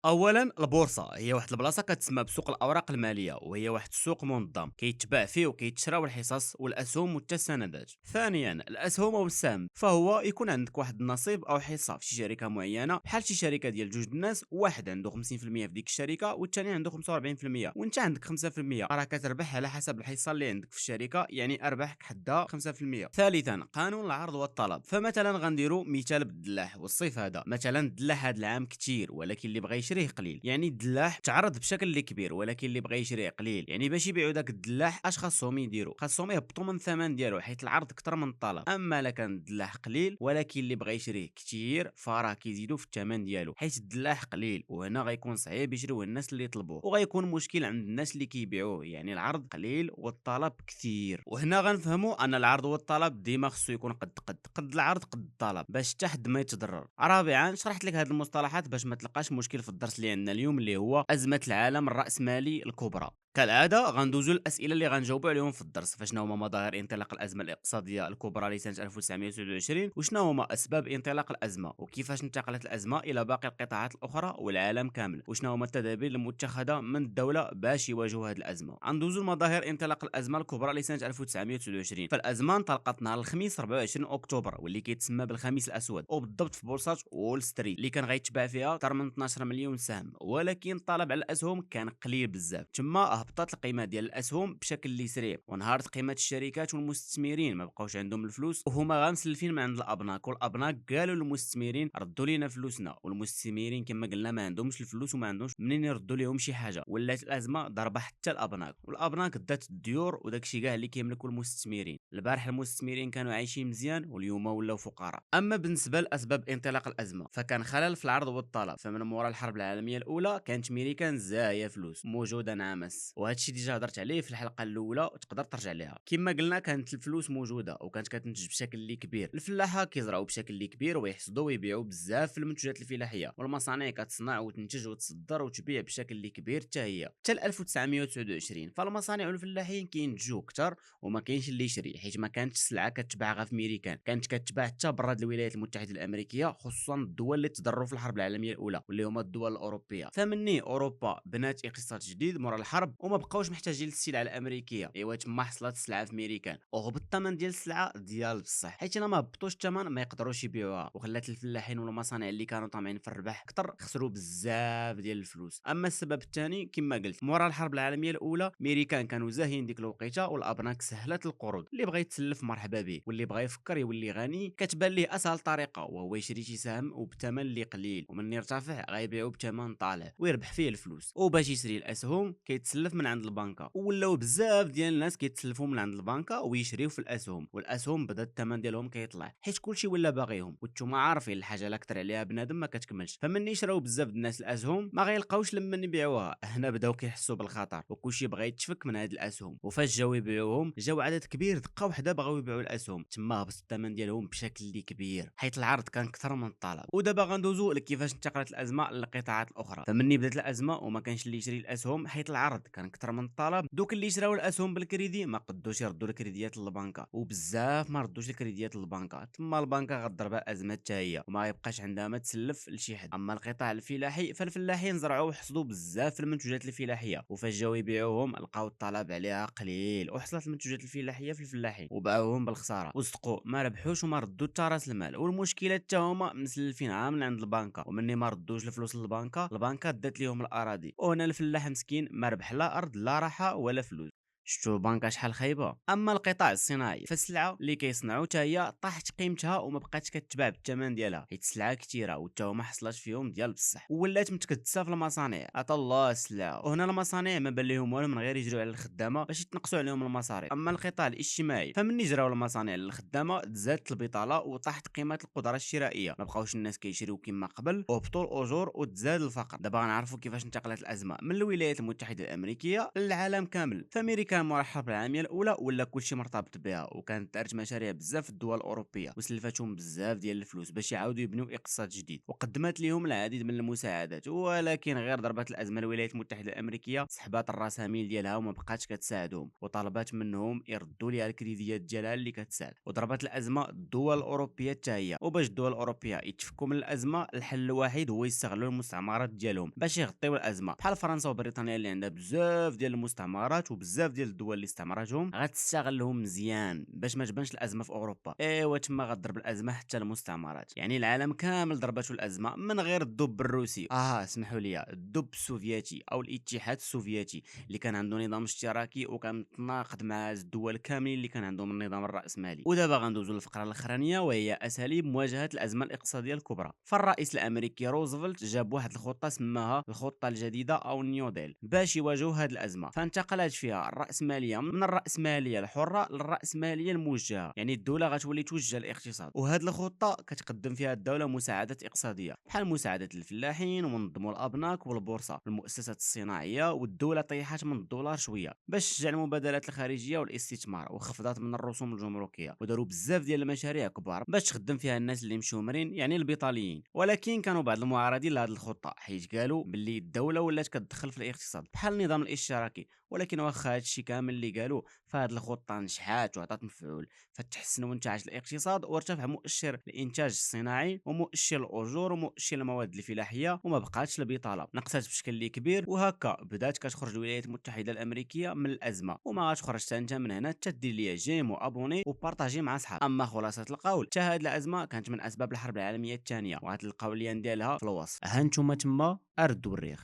اولا البورصه هي واحد البلاصه كتسمى بسوق الاوراق الماليه، وهي واحد السوق منظم كيتباع فيه وكيتشراو الحصص والاسهم والتسندات. ثانيا الاسهم او السهم، فهو يكون عندك واحد النصيب او حصه في شي شركه معينه، بحال شي شركه ديال جوج الناس، واحد عنده 50% في ديك الشركه والثاني عنده 45%، وانت عندك 5%. راه كتربح على حسب الحصه اللي عندك في الشركه، يعني ارباحك حدها 5%. ثالثا قانون العرض والطلب، فمثلا غنديروا مثال بالدلاح والصيف. هذا مثلا الدلاح هذا العام كثير ولكن اللي بغى يشريه قليل، يعني الدلاح تعرض بشكل اللي كبير ولكن اللي بغى يشريه قليل. يعني باش يبيعوا داك الدلاح اش خاصهم يديروا؟ خاصهم يهبطوا من الثمن ديالو حيت العرض اكثر من الطلب. اما الا كان الدلاح قليل ولكن اللي بغى يشريه كثير، فراه كيزيدوا في الثمن ديالو حيت الدلاح قليل، وهنا غيكون صعيب يشريوه الناس اللي يطلبوه، وغيكون مشكل عند الناس اللي كيبيعوه، يعني العرض قليل والطلب كثير. وهنا غنفهموا ان العرض والطلب ديما خصو يكون قد العرض قد الطلب باش حتى حد ما يتضرر. رابعا شرحت لك هذه المصطلحات باش ما تلقاش مشكل في الدرس اللي عندنا اليوم، اللي هو ازمه العالم الراسمالي الكبرى. كالعاده غندوزو الاسئله اللي غنجاوبوا عليهم في الدرس. فشنو هما مظاهر انطلاق الازمه الاقتصاديه الكبرى لسنه 1929، وشنو هما اسباب انطلاق الازمه، وكيفاش انتقلت الازمه الى باقي القطاعات الاخرى والعالم كامل، وشنو هما التدابير المتخذه من الدوله باش يواجهوا هذه الازمه. غندوزو لمظاهر انطلاق الازمه الكبرى لسنه 1929. فالازمه انطلقت نهار الخميس 24 اكتوبر، واللي كيتسمى بالخميس الاسود، وبالضبط في بورصه وول ستريت اللي كان غيتباع فيها اكثر من 12 مليون سهم. ولكن الطلب على الاسهم كان قليل بزاف، تما هبطت القيمه ديال الاسهم بشكل اللي سريع، وانهارت قيمه الشركات، والمستثمرين ما بقاوش عندهم الفلوس وهما غامسلفين من عند الابناك. والابناك قالوا للمستثمرين ردوا لينا فلوسنا، والمستثمرين كما قلنا ما عندهمش الفلوس وما عندهمش منين يردوا لهم شي حاجه. ولات الازمه ضربه حتى الابناك، والابناك دات الديور وداكشي كاع اللي كيملكوا المستثمرين. البارح المستثمرين كانوا عايشين مزيان واليوم ولاو فقراء. اما بالنسبه لاسباب انطلاق الازمه، فكان خلل في العرض والطلب. فمن مورا الحرب العالميه الاولى كانت ميريكان زاهيه فلوس موجوده نعمس، وهذا الشيء ديجا هضرت عليه في الحلقه الاولى وتقدر ترجع ليها. كما قلنا كانت الفلوس موجوده وكانت كتنتج بشكل اللي كبير. الفلاحه كيزرعوا بشكل اللي كبير ويحصدوا ويبيعوا بزاف في المنتجات الفلاحيه، والمصانع كتصنع وتنتج وتصدر وتبيع بشكل اللي كبير حتى هي. حتى 1929 فالمصانع والفلاحين كينتجوا اكثر وما كاينش اللي يشري، حيت ما كانتش السلعه كتباع غير في ميريكان، كانت كتباع حتى برا الولايات المتحده الامريكيه، خصوصا الدول اللي تضرروا في الحرب العالميه الاولى واللي هما الدول الاوروبيه. فمني اوروبا بنات اقتصاد جديد مورا الحرب وما بقاوش محتاجين للسلع الامريكيه، ايوا تما حصلت السلعه في ميريكان وهبط الثمن ديال السلعه ديال بصح، حيت انا ما هبطوش الثمن ما يقدروش يبيعوها، وخلات الفلاحين والمصانع اللي كانوا طامعين في الربح اكثر خسروا بزاف ديال الفلوس. اما السبب الثاني كما قلت، مورا الحرب العالميه الاولى ميريكان كانوا زاهيين ديك الوقيته، والابناك سهلت القروض. اللي بغى يتسلف مرحبا به، واللي بغى يفكر يولي غني كتبان ليه اسهل طريقه وهو يشري شي سهم وبثمن اللي قليل، ومن يرتفع غيبيعو بثمن طالع ويربح فيه الفلوس. وباش يشري الاسهم كيتسلف من عند البنكه، ولاو بزاف ديال الناس كيتسلفوا من عند البنكه ويشريو في الاسهم، والاسهم بدا الثمن ديالهم كيطلع حيت كلشي ولا باغيهم. وانتم عارفين الحاجه لا كثر عليها بنادم ما كتكملش. فمني شراو بزاف د الناس الاسهم ما غيلقاوش لما يبيعوها، هنا بداو كيحسوا بالخطر وكلشي بغى يتفك من هاد الاسهم. وفاش جاو يبيعوهم جاو عدد كبير دقه وحده بغاو يبيعوا الاسهم، تما هبط الثمن ديالهم بشكل اللي كبير حيت العرض كان اكثر من الطلب. ودابا غندوزو لكيفاش انتقلت الازمه للقطاعات الاخرى. فمني بدات الازمه وما كانش اللي يشري الاسهم حيت العرض كان اكثر من الطلب، دوك اللي شراو الاسهم بالكريدي ما قدوش يردوا الكريديات للبنكه، وبزاف ما ردوش الكريديات للبنكه، تما البنكه غضربها ازمه حتى هي وما يبقاش عندها ما تسلف لشي حد. اما القطاع الفلاحي فالفلاحين زرعوا وحصدوا بزاف في المنتوجات الفلاحيه، وفاش جاو يبيعوهم لقاو الطلب عليها قليل، وحصلت المنتوجات الفلاحيه في الفلاحين وباعوهم بالخساره وصدقوا ما ربحوش وما ردوا حتى راس المال. والمشكله حتى هما مسلفين عام من عند البنكه، ومني ما ردوش الفلوس للبنكه البنكه دات ليهم الاراضي، وهنا الفلاح مسكين ما ربح لا ارض لا راحه ولا فلوس. شفتوا البنكه شحال خايبه. اما القطاع الصناعي فالسلعه اللي كيصنعوا حتى هي طاحت قيمتها وما بقاتش كتباع بالثمن ديالها حيت السلعه كثيره وحتى هما حصلات فيهم ديال بصح، ولات متكدسه في المصانع. عطا الله السلعه، وهنا المصانع ما بان لهم والو من غير يجروا على الخدامه باش يتنقصوا عليهم المصاريف. اما القطاع الاجتماعي فمني جراو المصانع للخدامه تزادت البطاله وطاحت قيمه القدره الشرائيه، ما بقاوش الناس كيشريو كما قبل وهبطوا الاجور وتزاد الفقر. دابا غنعرفوا كيفاش انتقلت الازمه من الولايات المتحده الامريكيه للعالم كامل. فامريكا كان مورا الحرب العالميه الاولى ولا كلشي مرتبط بها، وكانت دارت مشاريع بزاف في الدول الاوروبيه وسلفتهم بزاف ديال الفلوس باش يعاودوا يبنيو اقتصاد جديد، وقدمت لهم العديد من المساعدات، ولكن غير ضربت الازمه الولايات المتحده الامريكيه سحبات الراسمال ديالها وما بقاتش كتساعدهم، وطلبات منهم يردوا ليها الكريديات ديالها اللي كتسال، وضربت الازمه الدول الاوروبيه حتى هي. وباش الدول الاوروبيه يتفكوا من الازمه، الحل الوحيد هو يستغلوا المستعمرات ديالهم باش يغطيو الازمه، بحال فرنسا وبريطانيا اللي عندها بزاف ديال المستعمرات وبزاف ديال الدول اللي استعمرتهم غتستغلهم مزيان باش ما تبانش الازمه في اوروبا. ايوا تما غضرب الازمه حتى المستعمرات، يعني العالم كامل ضربته الازمه من غير الدب الروسي، اسمحوا لي، الدب السوفيتي او الاتحاد السوفيتي اللي كان عنده نظام اشتراكي وكان متناقض مع الدول كاملين اللي كان عندهم النظام الرأسمالي. ودابا غندوزو للفقره الاخرانيه وهي اساليب مواجهه الازمه الاقتصاديه الكبرى. فالرئيس الامريكي روزفلت جاب واحد الخطه سماها الخطه الجديده او نيو ديل باش يواجهوا هذه الازمه، فانتقلت فيها الراسماليه من الراسماليه الحره للراسماليه الموجهه، يعني الدوله غتولي توجه الاقتصاد. وهذه الخطه كتقدم فيها الدوله مساعدات اقتصاديه بحال مساعده الفلاحين ومنظموا الابناك والبورصه والمؤسسات الصناعيه، والدوله طيحات من الدولار شويه باش تشجع المبادلات الخارجيه والاستثمار، وخفضت من الرسوم الجمركيه، وداروا بزاف ديال المشاريع كبار باش تخدم فيها الناس اللي مشومرين يعني البطاليين. ولكن كانوا بعض المعارضين لهذه الخطه حيت قالوا باللي الدوله ولات كتدخل في الاقتصاد بحال النظام الاشتراكي. ولكن واخا هادشي كامل اللي قالوا، فهاد الخطه نجحات وعطات مفعول، فتحسن وانتعاش الاقتصاد وارتفع مؤشر الانتاج الصناعي ومؤشر الاجور ومؤشر المواد الفلاحيه، وما بقاتش البطاله نقصت بشكل اللي كبير. وهكا بدات كتخرج الولايات المتحده الامريكيه من الازمه، وما غتخرج حتى انت من هنا تدير ليا جيم وابوني وبارطاجي مع صحاب. اما خلاصه القول، حتى هاد الازمه كانت من اسباب الحرب العالميه الثانيه، وغتلقاو اللين ديالها في الوصف. ها نتوما تما اردوا الريخ.